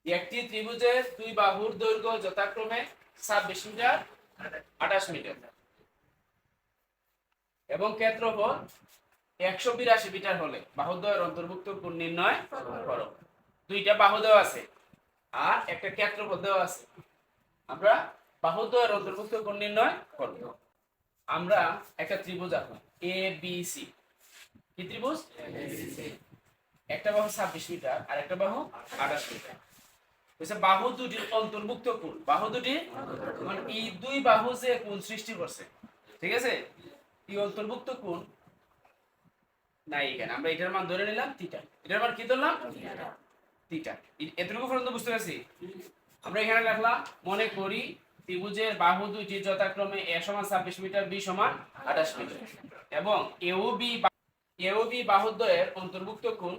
একটি ত্রিভুজের দুই বাহুর দৈর্ঘ্য যথাক্রমে 26 মিটার 28 মিটার এবং ক্ষেত্রফল 182 মিটার হলে বাহুদ্বয়ের অন্তর্ভুক্ত কোণ নির্ণয় করো। দুইটা বাহু দেওয়া আছে আর একটা ক্ষেত্রফল দেওয়া আছে, আমরা বাহুদ্বয়ের অন্তর্ভুক্ত কোণ নির্ণয় করব। আমরা একটা ত্রিভুজ আঁকলাম এ বি সি। কি ত্রিভুজ? একটা বাহু 26 মিটার আর একটা বাহু 28 মিটার। বাহু দুটির অন্তর্ভুক্ত কোণ, বাহু দুটি মানে এই দুই বাহু যে কোণ সৃষ্টি করছে, ঠিক আছে, এই অন্তর্ভুক্ত কোণ নাই এখানে। আমরা এটার মান ধরে নিলাম থিটা। এটার মান কি ধরলাম? থিটা। এতটুকু পর্যন্ত বুঝতে পারছি? আমরা এখানে লিখলাম, মনে করি ত্রিভুজের বাহু দুইটি যথাক্রমে a সমান 26 মিটার, b সমান 28 মিটার এবং AOB বাহুদ্বয়ের অন্তর্ভুক্ত কোণ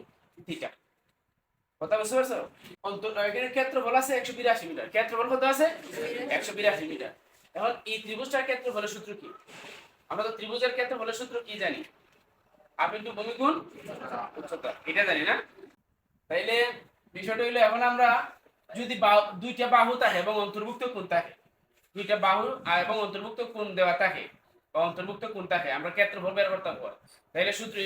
থিটা। কথা বুঝতে পারছো? এখানে ক্ষেত্রফল আছে 182 মিটার। ক্ষেত্রফল কত আছে? 182 মিটার। এখন এই ত্রিভুজটার ক্ষেত্রফলের সূত্র কি? আমরা তো ত্রিভুজের ক্ষেত্রফলের সূত্র কি জানি? হাফ ইনটু ভূমি গুণ উচ্চতা, এটা জানি না? তাইলে বিষয়টা হইলো, এখন আমরা যদি দুইটা বাহু থাকে এবং অন্তর্ভুক্ত কোণ থাকে, দুইটা বাহু এবং অন্তর্ভুক্ত কোণ দেওয়া থাকে বা অন্তর্ভুক্ত কোণ থাকে, আমরা ক্ষেত্রফল বের করতে পারবো। তাহলে সূত্র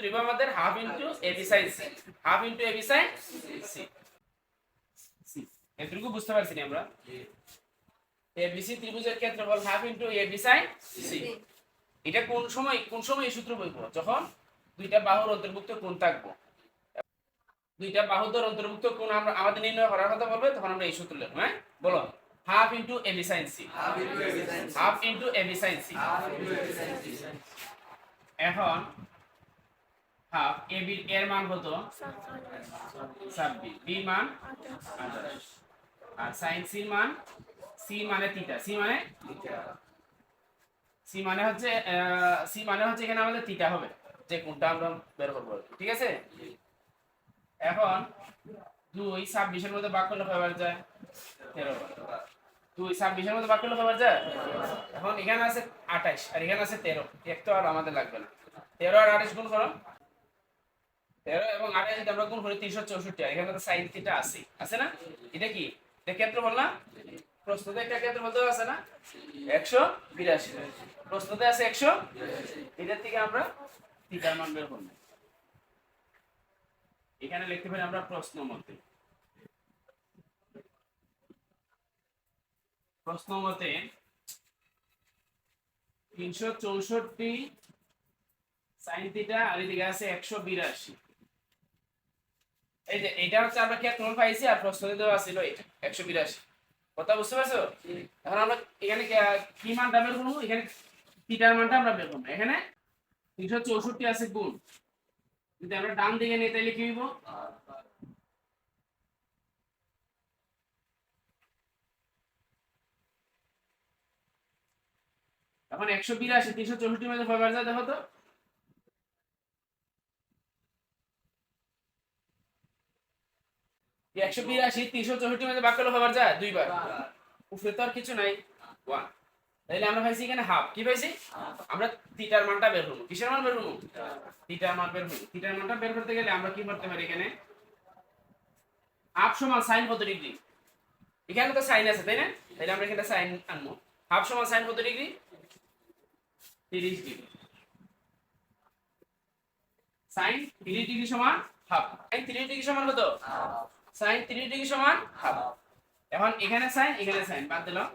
হবে আমাদের half into AB sine C. Half into AB sine C. এতটুকু বুঝতে পারছি না আমরা? এবিসি ত্রিভুজের ক্ষেত্রফল half into AB sine C. এটা কোন সময় এই সূত্র বলবো? যখন দুইটা বাহুর অন্তর্ভুক্ত কোণ থাকবো, দুইটা বাহুর অন্তর্ভুক্ত কোণ আমরা আমাদের নির্ণয় করার কথা বলবে, তখন আমরা এই সূত্র লিখব। হ্যাঁ, বলো। Half into AB sine C. Half into AB sine C. এখন হাফ এবি এর মান কত? 26, বি মান 28 আর সাইন সি মান, সি মানে থিটা, সি মানে হচ্ছে এখানে আমাদের থিটা হবে, যে কোণটা আমরা বের করব, ঠিক আছে? এখন 2 26 এর মধ্যে ভাগ করলে কয়বার যায়? 13 বার। 2 26 এর মধ্যে ভাগ করলে কয়বার যায়? এখন এখানে আছে 28 আর এখানে আছে 13, এক তো আর আমাদের লাগবে না। 13 আর 28 গুণ করো। 13 এবং 28 যদি আমরা গুণ করি 364, আর এখানে তো sin থিটা আছে না? এটা কি? এটা ক্ষেত্রফল না? প্রশ্নতে একটা ক্ষেত্রফল দেওয়া আছে না? 182। প্রশ্নতে আছে 100। এটার থেকে আমরা থিটার মান বের করব। এখানে লিখতে পারি আমরা প্রশ্ন মতে 364 sin থিটা আর এদিকে আছে 182। এই যে এটা হচ্ছে আমরা ক্ষেত্রফল পাইছি আর প্রশ্নতে দেওয়া ছিল এটা 182। কথা বুঝতে পারছো? এখন আমরা এখানে কি মানটা বের করব? এখানে থিটার মানটা আমরা বের করব। এখানে 364 আছে গুণ, যদি আমরা ডান দিকে নিই তাহলে কি হইব? এখন 182 364 মধ্যে কয়বার যায় দেখো তো? 182 364 মধ্যে ভাগ করলে কয়বার যায়? দুইবার। উপরে তো আর কিছু নাই, 1। তাহলে আমরা পাইছি এখানে হাফ। কি পাইছি? আমরা থিটার মানটা বের করব। কিসের মান বের করব? থিটার মান বের করব। থিটার মানটা বের করতে গেলে আমরা কি করতে পারি? এখানে হাফ সমান sin কত ডিগ্রি? এখানে তো sin আছে, তাই না? তাহলে আমরা এখানে sin আনবো। হাফ সমান sin কত ডিগ্রি? 30 ডিগ্রি। sin 30 ডিগ্রি সমান হাফ। sin 30 ডিগ্রি সমান কত? sin 30 ডিগ্রি সমান হাফ। এখন এখানে sin এখানে sin বাদ দিলাম,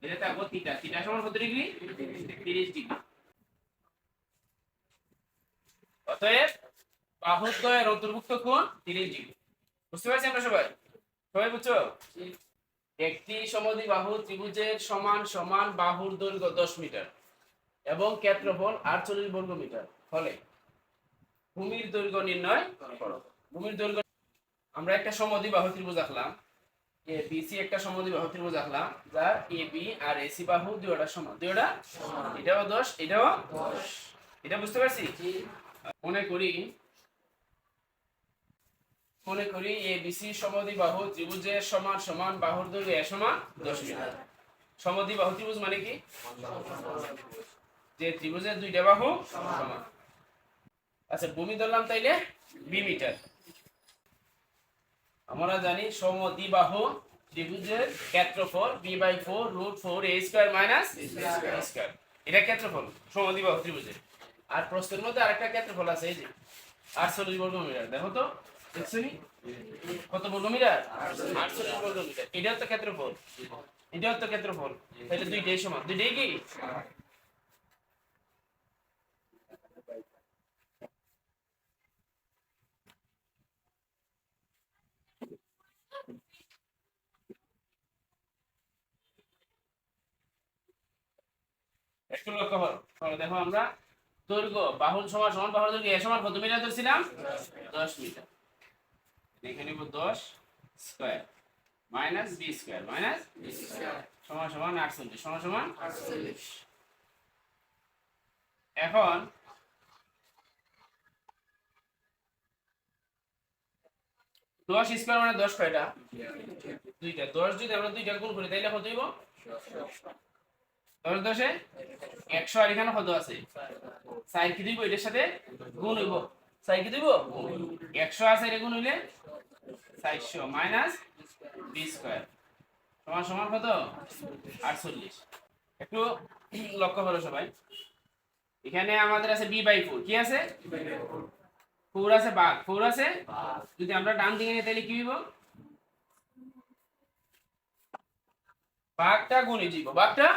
এটা থাকবো থিটা। থিটা সমান কত ডিগ্রি? 30 ডিগ্রি। অতএব বাহুদ্বয়ের অন্তর্ভুক্ত কোণ 30 ডিগ্রি। বুঝতে পারছি আমরা সবাই? সবাই বুঝছো? একটি সমদ্বিবাহু ত্রিভুজের সমান সমান বাহুর দৈর্ঘ্য 10 মিটার এবং ক্ষেত্রফল 48 বর্গ মিটার হলে ভূমির দৈর্ঘ্য নির্ণয় করো। ভূমির দৈর্ঘ্য, আমরা একটা সমদ্বিবাহু ত্রিভুজ আঁকলাম, এ বি সি একটা সমদ্বিবাহু ত্রিভুজ আঁকলাম, যার এ বি আর এসি বাহু দুইটা সমান, এটাও 10 এটাও 10। এটা বুঝতে পারছি? মনে করি এ বি সি সমদ্বিবাহু ত্রিভুজের সমান সমান বাহুর দৈর্ঘ্য এ সমান 10 মিটার। সমদ্বিবাহু ত্রিভুজ মানে কি? যে ত্রিভুজের দুইটা বাহু সমান। আচ্ছা, ভূমি ধরলাম তাইলে 20 মিটার। আমরা জানি সমদ্বিবাহু ত্রিভুজের ক্ষেত্রফল b/4 √4a² - b²। এটা ক্ষেত্রফল সমদ্বিবাহু ত্রিভুজের। আর প্রস্থের মধ্যে আরেকটা ক্ষেত্রফল আছে, এই যে 48 বর্গ মিটার। দেখো তো, দেখছনি কত বর্গ মিটার? 48 বর্গ মিটার। এটাও তো ক্ষেত্রফল, এটাও তো ক্ষেত্রফল। তাহলে দুইটাই সমান, দুইটাই কি? একটু লক্ষ্য করো। তাহলে দেখো আমরা দৈর্ঘ্য বাহুর সমান সমান বাহুর দৈর্ঘ্য এ সমান কত মিটার ধরছিলাম? 10 মিটার। লিখে নিব 10 square minus b square minus সমান সমান 48 সমান সমান 48। এখন 10 স্কয়ার মানে 10 কয়টা? দুইটা। 10 যদি আমরা দুইটা গুণ করি তাহলে কত হইব? 10 10 এ 100। আর এখানে কত আছে? সাইন কি দিব? এটার সাথে গুণ হইব। সাইন কি দিব? 100 আছে, এটা গুণ হইলে 400 মাইনাস b স্কয়ার সমান সমান কত? 48। একটু লক্ষ্য করো সবাই, এখানে আমাদের আছে b/4। কি আছে? 4 আছে, ভাগ 4 আছে। যদি আমরা ডান দিকে নিই তাহলে কি হইব? ভাগটা গুণে দিব, ভাগটা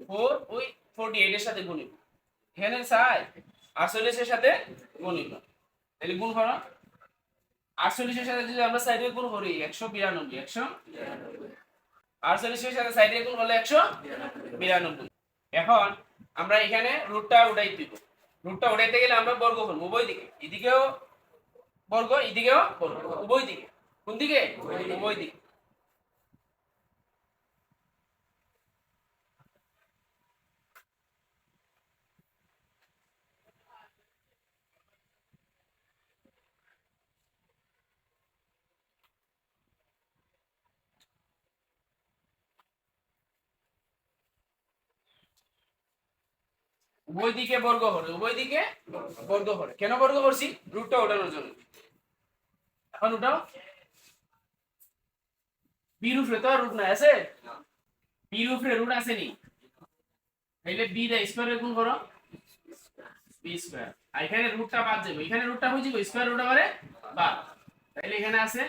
4 ওই 48 এর সাথে গুণিব। এখানে 48 এর সাথে গুণিব। তাহলে গুণ করো 48 এর সাথে যদি আমরা সাইডে গুণ করি 192। 48 এর সাথে সাইডে গুণ করলে 192। এখন আমরা এখানে রুটটা উঠাই দিব। রুটটা উঠাইতে গেলে আমরা বর্গ করব উভয় দিকে, এদিকেও বর্গ এদিকেও বর্গ, উভয় দিকে। কোন দিকে? উভয় দিকে। উভয় দিকে বর্গ করে, উভয় দিকে বর্গ করে। কেন বর্গ করছি? রুটটা ওঠানোর জন্য। এখন উঠাও। বির উপরে তো রুট নাই, আছে? বির উপরে রুট আছে নি? তাহলে বি দা স্কয়ারে গুণ করো বি স্কয়ার। আর এখানে রুটটা বাদ যাবে, এখানে রুটটা হয়ে যাবে স্কয়ার রুট মানে বাদ। তাহলে এখানে আছে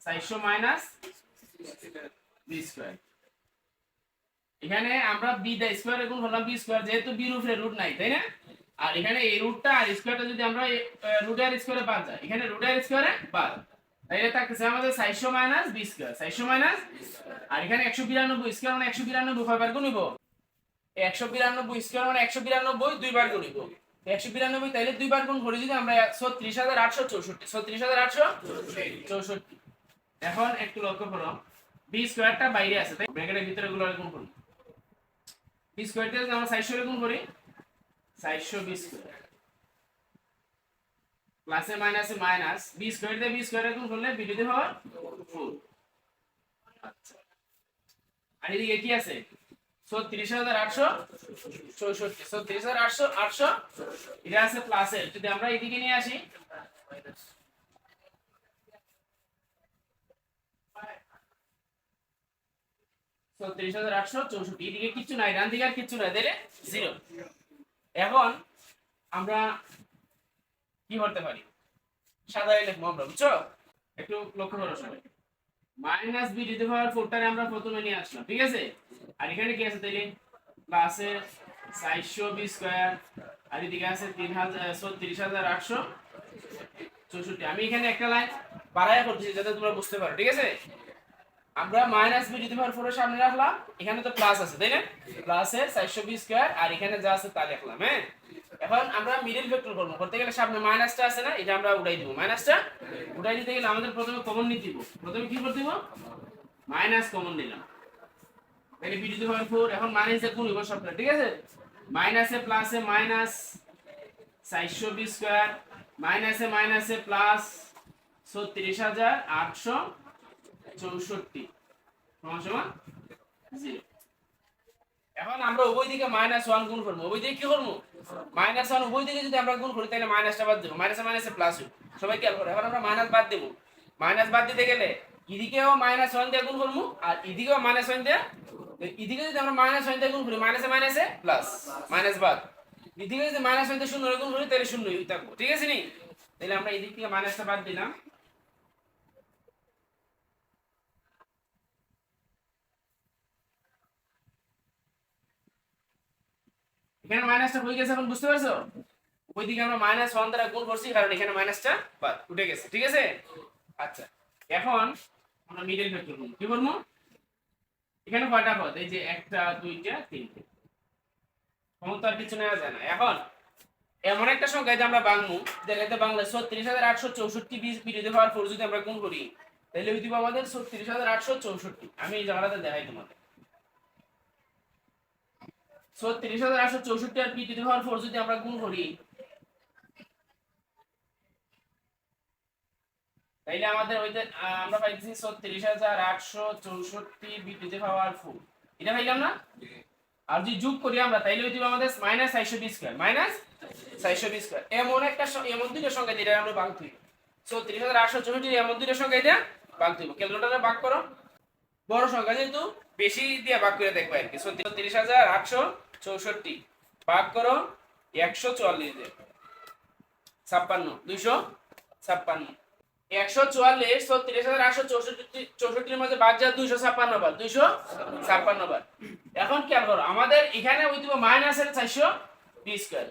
400 মাইনাস বি স্কয়ার। এখানে আমরা বি দা স্কয়ারে গুণ করলাম বি স্কয়ার, যেহেতু বির উপরে রুট নাই, তাই না? আর এখানে এই রুটটা আর স্কয়ারটা যদি আমরা রুটের স্কয়ারে বাদ যায়, এখানে রুটের স্কয়ারে বাদ, তাইলে থাকতেছে আমাদের 400 মাইনাস বি স্কয়ার। 400 মাইনাস, আর এখানে 192 স্কয়ার মানে 192 কয়বার গুণিব? 192 স্কয়ার মানে 192 দুইবার গুণিব। 192 তাইলে দুইবার গুণ করে যদি আমরা 36864। 36864। এখন একটু লক্ষ্য করো, বি স্কয়ারটা বাইরে আছে, তাই ব্র্যাকেটের ভিতরে গুলো গুণ করব। বি স্কয়ারটা যদি আমরা 400 এর গুণ করি 400 বি স্কয়ার প্লাসে মাইনাসে মাইনাস বি স্কয়ার দিয়ে বি স্কয়ার এর গুণ করলে বি টু দি পাওয়ার 4। আচ্ছা, আর এদিকে কি আছে? 36864। 36800 এটা আছে প্লাসের, যদি আমরা এদিকে নিয়ে আসি 36864। এদিকে কিচ্ছু নাই, ডান দিকে আর কিচ্ছু নাই, তাইলে 0। এখন আমরা কি করতে পারি? সাধারণ লিখবো আমরা, বুঝছো? একটু লক্ষ্য করো সবাই। মাইনাস বি টু দি পাওয়ার 4 টারে আমরা প্রথমে নিয়ে আসলাম, ঠিক আছে? আর এখানে কি আছে তাইলে? প্লাসে 400 বি স্কয়ার, আর এদিকে আছে 36864। আমি এখানে একটা লাইন বাড়ায়া করতেছি যাতে তোমরা বুঝতে পারো, ঠিক আছে? আমরা মাইনাস বি টু দি পাওয়ার 4 এর সামনে রাখলাম, এখানে তো প্লাস আছে, তাই না? প্লাসে 400 বি স্কয়ার, আর এখানে যা আছে তা লিখলাম, হ্যাঁ? এখন আমরা মিডল ভেক্টর করব, করতে গেলে সামনে মাইনাসটা আছে না, এটা আমরা উঠাই দিব। মাইনাসটা উঠাই দিতে গেলে আমাদের প্রথমে কমন নিতে দিব। প্রথমে কি করতে দিব? মাইনাস কমন নিলাম, তাহলে বি টু দি পাওয়ার 4। এখন মাইনাসে গুণ হইব সবটা, ঠিক আছে? মাইনাসে প্লাসে মাইনাস 400 বি স্কয়ার মাইনাসে মাইনাসে প্লাস 36864 সমান সমান 0। এখন আমরা উভয় দিকে -1 গুণ করব। উভয় দিকে কি করব? -1 উভয় দিকে যদি আমরা গুণ করি তাহলে মাইনাসটা বাদ দেব, মাইনাসে মাইনাসে প্লাস হবে। সবাই খেয়াল করো, এখন আমরা মাইনাস বাদ দেব। মাইনাস বাদ দিতে গেলে এদিকেও -1 দিয়ে গুণ করবো আর এদিকেও -1 দিয়ে, এদিকে যদি আমরা -1 দিয়ে গুণ করি মাইনাসে মাইনাসে প্লাস মাইনাস বাদ, এদিকে যদি -1 দিয়ে 0 গুণ করি তাহলে 0ই থাকবো, ঠিক আছে নি? তাহলে আমরা এদিক থেকে মাইনাসটা বাদ দিলাম। এখানে মাইনাসটা হয়ে গেছে, এখন বুঝতে পারছো? ওইদিকে আমরা -1 দ্বারা গুণ করছি কারণ এখানে মাইনাসটা বাদ উঠে গেছে, ঠিক আছে? আচ্ছা, এখন আমরা মিডল ফ্যাক্টর করব। কি করব? এখানে কয়টা পদ? এই যে একটা দুইটা তিনটে, সমস্ত আর কিছু নেওয়া যায় না। এখন এমন একটা সংখ্যা যে আমরা বাংমু, দেখাইতে বাংলা 36864 বিরোধী হওয়ার পর যদি আমরা গুণ করি তাহলে ওই দিব আমাদের 36864। আমি এই জায়গাটাতে দেখাই তোমাদের 36864 আর বিরোধী হওয়ার পর যদি আমরা গুণ করি তাইলে আমাদের ওই যে আমরা পাইছি 36864 বিরোধী হওয়ার 4, এটা পাইলাম না? আর যদি যোগ করি আমরা তাইলে ওই দিব আমাদের -420 স্কয়ার, -420 স্কয়ার। এমন একটা এমন দুইটা সংখ্যা যেটা আমরা ভাগ তুই 36864 এমন দুইটা সংখ্যা এটা ভাগ তুইব। ক্যালকুলেটরে ভাগ করো, বড় সংখ্যা যেহেতু বেশি দিয়ে ভাগ করে দেখবা আর কি। 36864 ভাগ করো 144 দিয়ে 56 256 144 36864 মধ্যে ভাগ যায় 256 বার, 256 বার। এখন খেয়াল করো আমাদের এখানে ওই দিব মাইনাসের 420 স্কয়ার,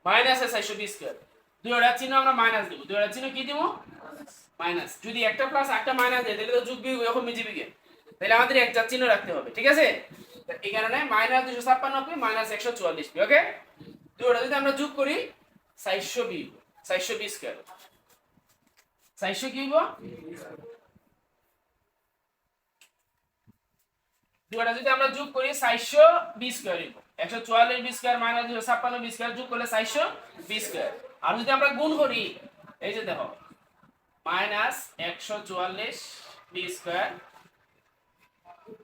মাইনাসের 420 স্কয়ার, দুইটা চিহ্ন আমরা মাইনাস দেব, দুইটা চিহ্ন কি দিব? মাইনাস। যদি একটা প্লাস একটা মাইনাস দেয় তাহলে তো যোগ বিয়োগ এরকম মিজিবি গে, তাহলে আমাদের একটা চিহ্ন রাখতে হবে, ঠিক আছে? এই কারণে -256 -144, ওকে? দুইটা যদি আমরা যোগ করি 420, 420 স্কয়ার, 400 কি হইব? দুইটা যদি আমরা যোগ করি 420 স্কয়ার হইব। 144 20 স্কয়ার -256 20 স্কয়ার যোগ করলে 420 স্কয়ার। আর যদি আমরা গুণ করি এই যে দেখো -144 20 স্কয়ার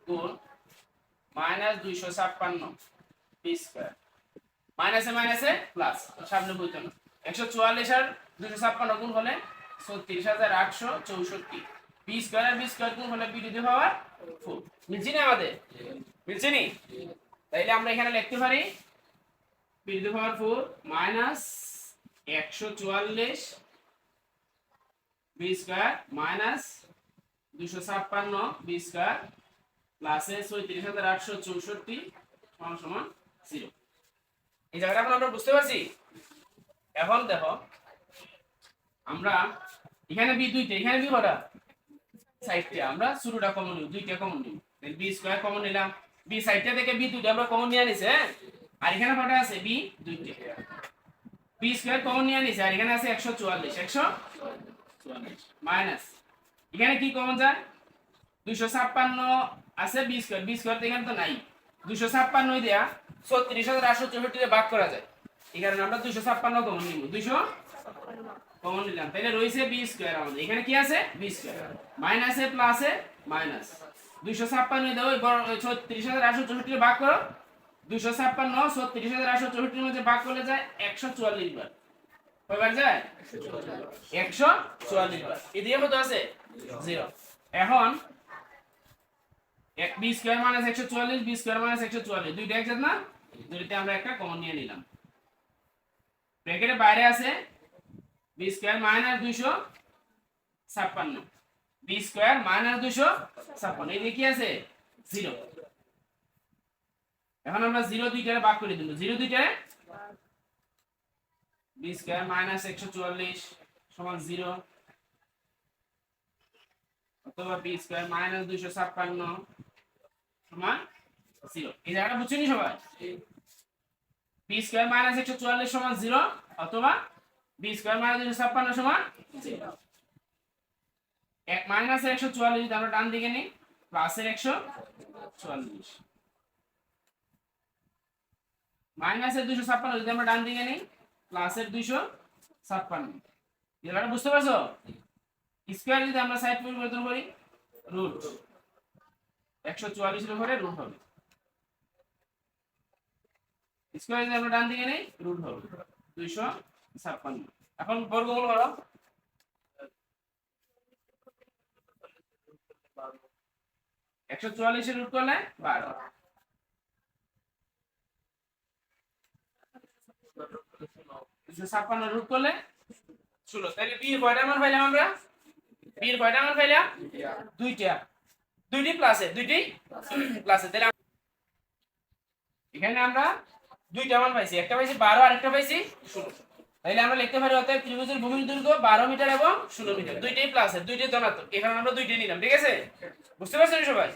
গুণ -256 20 স্কয়ার, মাইনাসে মাইনাসে প্লাস, সামনে বইতো না। 144 আর 256 গুণ হলে 36864, 20 স্কয়ার আর 20 স্কয়ার গুণ হলে বিরোধী হওয়ার 4। মিলছে না আমাদের? মিলছে নি? তাইলে আমরা এখানে লিখতে পারি বিরোধী হওয়ার 4 -144 20 স্কয়ার -256 20 স্কয়ার প্লাসে 36864 সমান 0। এই জায়গাটা এখন আমরা বুঝতে পারছি। এখন দেখো আমরা এখানে বি দুইটা, এখানে বি কটা? 60টা। আমরা শুরুটা কমন নিব, দুইটা কমন নিব, তাহলে বি স্কয়ার কমন নিলাম। বি 60টা থেকে বি দুইটা আমরা কমন নিয়ে নিছে, হ্যাঁ? আর এখানে কটা আছে? বি দুইটা। বি স্কয়ার কমন নিয়ে নিছে আর এখানে আছে 144, 144 মাইনাস এখানে কি কমন যায়? 256 আছে, বি স্কয়ার, বি স্কয়ার তো এখানে তো নাই। 256 দেয়া 36864 রে ভাগ করা যায়, এই কারণে আমরা 256 কমন নিব, 200 কমন নিলাম, তাহলে রইছে বি স্কয়ার। আমাদের এখানে কি আছে? B square. মাইনাসে প্লাসে মাইনাস 256 দাও 36864 রে ভাগ করো, 256 36864 এর মধ্যে ভাগ করলে যায় 144 বার। কয়বার যায়? 144 বার। এদিকে কত আছে? 0। এখন বি স্কয়ার -144 বি স্কয়ার -144 দুইটা একসাথে না, দুইটাতে আমরা একটা কমন নিয়ে নিলাম। ব্র্যাকেটের বাইরে আছে বি স্কয়ার -256 বি স্কয়ার -256, এই কি আছে? 0। এখন আমরা 0 দুইটারে ভাগ করে দেব, 0 দুইটারে বি স্কয়ার -144 সমান 0 অথবা বি স্কয়ার -256 সমান 0। এই জায়গাটা বুঝছেন সবাই? বি স্কয়ার -144 সমান 0 অথবা বি স্কয়ার -256 সমান 0। মাইনাসের 144 যদি আমরা ডান দিকে নিই, প্লাসের 144, মাইনাসের 256 যদি আমরা ডান দিকে নিই, প্লাসের 256। এবারে বুঝতে পারছো? স্কয়ার যদি আমরা সাইড পরিবর্তন করি রুট 144 এর উপরে রুট হবে, স্কয়ার যদি আমরা ডান দিকে নেই রুট হবে 256। এখন বর্গমূল করো, 144 রুট করলে 12, 256 রুট করলে 16। তাহলে বি এর কয়টা মান পাইলাম আমরা? বি এর কয়টা মান পাইলাম? দুইটা। দুইটি প্লাসে, দুইটি প্লাসে। তাহলে এখানে আমরা দুইটা মান পাইছি, একটা পাইছি 12 আর একটা পাইছি 16। তাহলে আমরা লিখতে পারি অতএব ত্রিভুজের ভূমির দৈর্ঘ্য 12 মিটার এবং 16 মিটার। দুইটাই প্লাসের, দুইটাই ধনাত্মক। এখানে আমরা দুইটাই নিলাম, ঠিক আছে? বুঝতে পারছেন সবাই?